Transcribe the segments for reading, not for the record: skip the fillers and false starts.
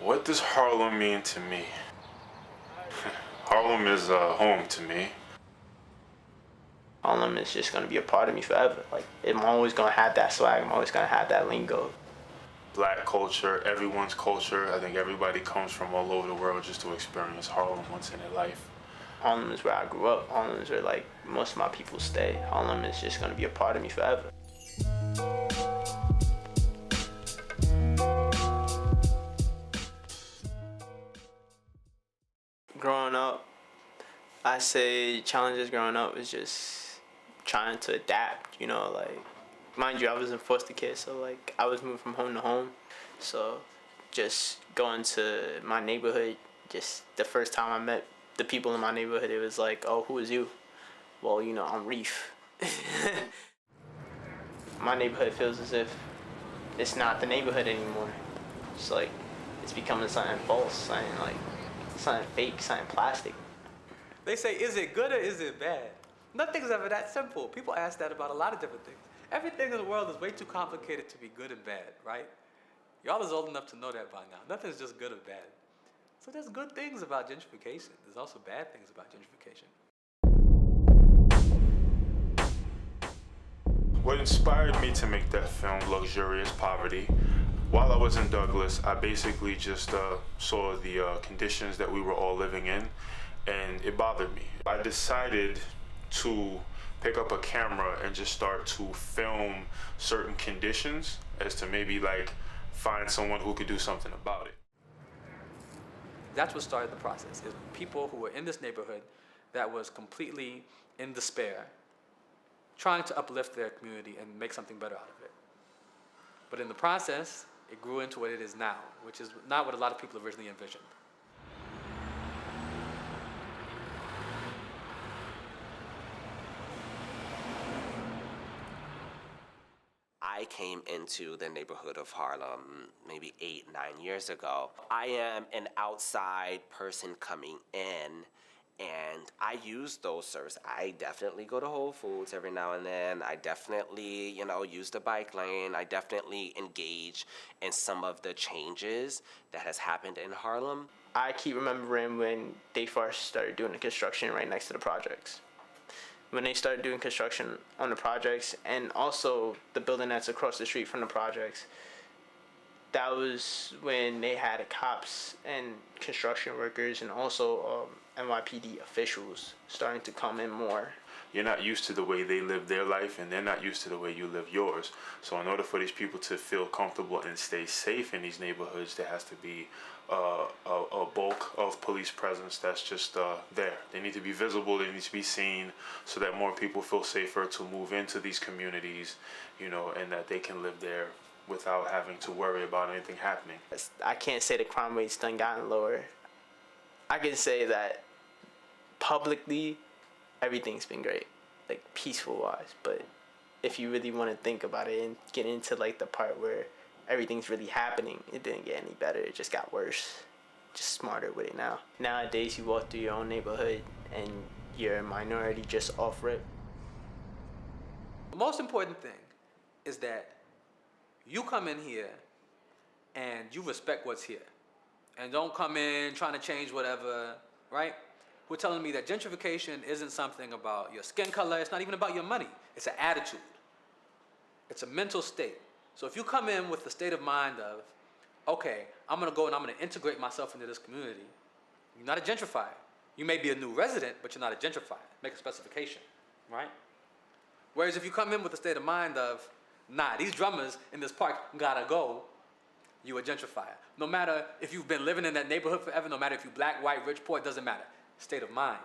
What does Harlem mean to me? Harlem is home to me. Harlem is just gonna be a part of me forever. Like, I'm always gonna have that swag. I'm always gonna have that lingo. Black culture, everyone's culture. I think everybody comes from all over the world just to experience Harlem once in their life. Harlem is where I grew up. Harlem is where like most of my people stay. Harlem is just gonna be a part of me forever. Growing up, I say challenges growing up is just trying to adapt, like, mind you, I was in foster care, so like I was moving from home to home. So just going to my neighborhood, just the first time I met the people in my neighborhood, it was like, oh, who is you? Well, I'm Reef. My neighborhood feels as if it's not the neighborhood anymore. It's like it's becoming something false, something fake, something plastic. They say, is it good or is it bad? Nothing's ever that simple. People ask that about a lot of different things. Everything in the world is way too complicated to be good and bad, right? Y'all is old enough to know that by now. Nothing's just good or bad. So there's good things about gentrification. There's also bad things about gentrification. What inspired me to make that film, Luxurious Poverty, while I was in Douglas, I basically just saw the conditions that we were all living in, and it bothered me. I decided to pick up a camera and just start to film certain conditions as to maybe like find someone who could do something about it. That's what started the process, is people who were in this neighborhood that was completely in despair, trying to uplift their community and make something better out of it. But in the process, it grew into what it is now, which is not what a lot of people originally envisioned. I came into the neighborhood of Harlem maybe 8-9 years ago. I am an outside person coming in, and I use those services. I definitely go to Whole Foods every now and then. I definitely, use the bike lane. I definitely engage in some of the changes that has happened in Harlem. I keep remembering when they first started doing the construction right next to the projects. When they started doing construction on the projects, and also the building that's across the street from the projects, that was when they had cops and construction workers and also NYPD officials starting to come in more. You're not used to the way they live their life, and they're not used to the way you live yours. So in order for these people to feel comfortable and stay safe in these neighborhoods, there has to be a bulk of police presence that's just there. They need to be visible, they need to be seen, so that more people feel safer to move into these communities, and that they can live there without having to worry about anything happening. I can't say the crime rate's done gotten lower. I can say that publicly, everything's been great, like peaceful wise. But if you really want to think about it and get into like the part where everything's really happening, it didn't get any better. It just got worse. Just smarter with it now. Nowadays, you walk through your own neighborhood and you're a minority just off rip. The most important thing is that you come in here and you respect what's here. And don't come in trying to change whatever, right? Who are telling me that gentrification isn't something about your skin color. It's not even about your money. It's an attitude. It's a mental state. So if you come in with the state of mind of, okay, I'm going to go and I'm going to integrate myself into this community, you're not a gentrifier. You may be a new resident, but you're not a gentrifier. Make a specification, right? Whereas if you come in with the state of mind of, nah, these drummers in this park gotta go, you a gentrifier. No matter if you've been living in that neighborhood forever, no matter if you're black, white, rich, poor, it doesn't matter. State of mind.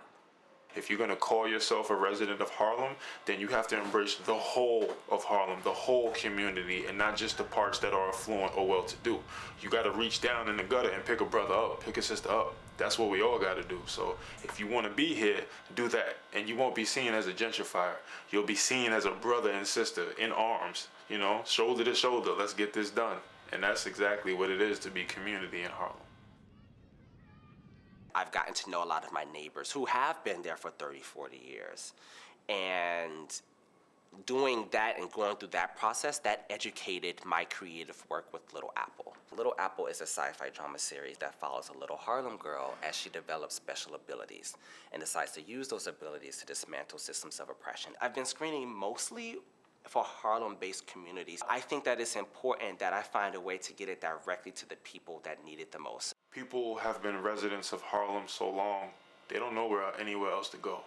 If you're going to call yourself a resident of Harlem, then you have to embrace the whole of Harlem, the whole community, and not just the parts that are affluent or well-to-do. You got to reach down in the gutter and pick a brother up, pick a sister up. That's what we all got to do. So if you want to be here, do that. And you won't be seen as a gentrifier. You'll be seen as a brother and sister in arms, shoulder to shoulder. Let's get this done. And that's exactly what it is to be community in Harlem. I've gotten to know a lot of my neighbors who have been there for 30, 40 years. And doing that and going through that process, that educated my creative work with Little Apple. Little Apple is a sci-fi drama series that follows a little Harlem girl as she develops special abilities and decides to use those abilities to dismantle systems of oppression. I've been screening mostly for Harlem-based communities. I think that it's important that I find a way to get it directly to the people that need it the most. People have been residents of Harlem so long, they don't know anywhere else to go.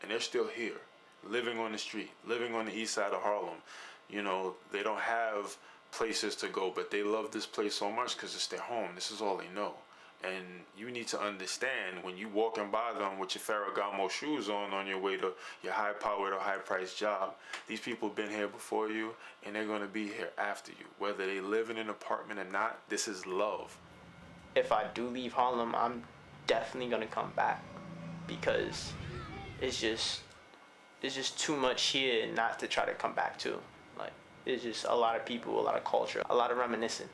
And they're still here, living on the street, living on the east side of Harlem. You know, they don't have places to go, but they love this place so much because it's their home. This is all they know. And you need to understand when you walking by them with your Ferragamo shoes on your way to your high-powered or high-priced job, these people been here before you, and they're going to be here after you. Whether they live in an apartment or not, this is love. If I do leave Harlem, I'm definitely gonna come back because it's just too much here not to try to come back to. Like, it's just a lot of people, a lot of culture, a lot of reminiscing.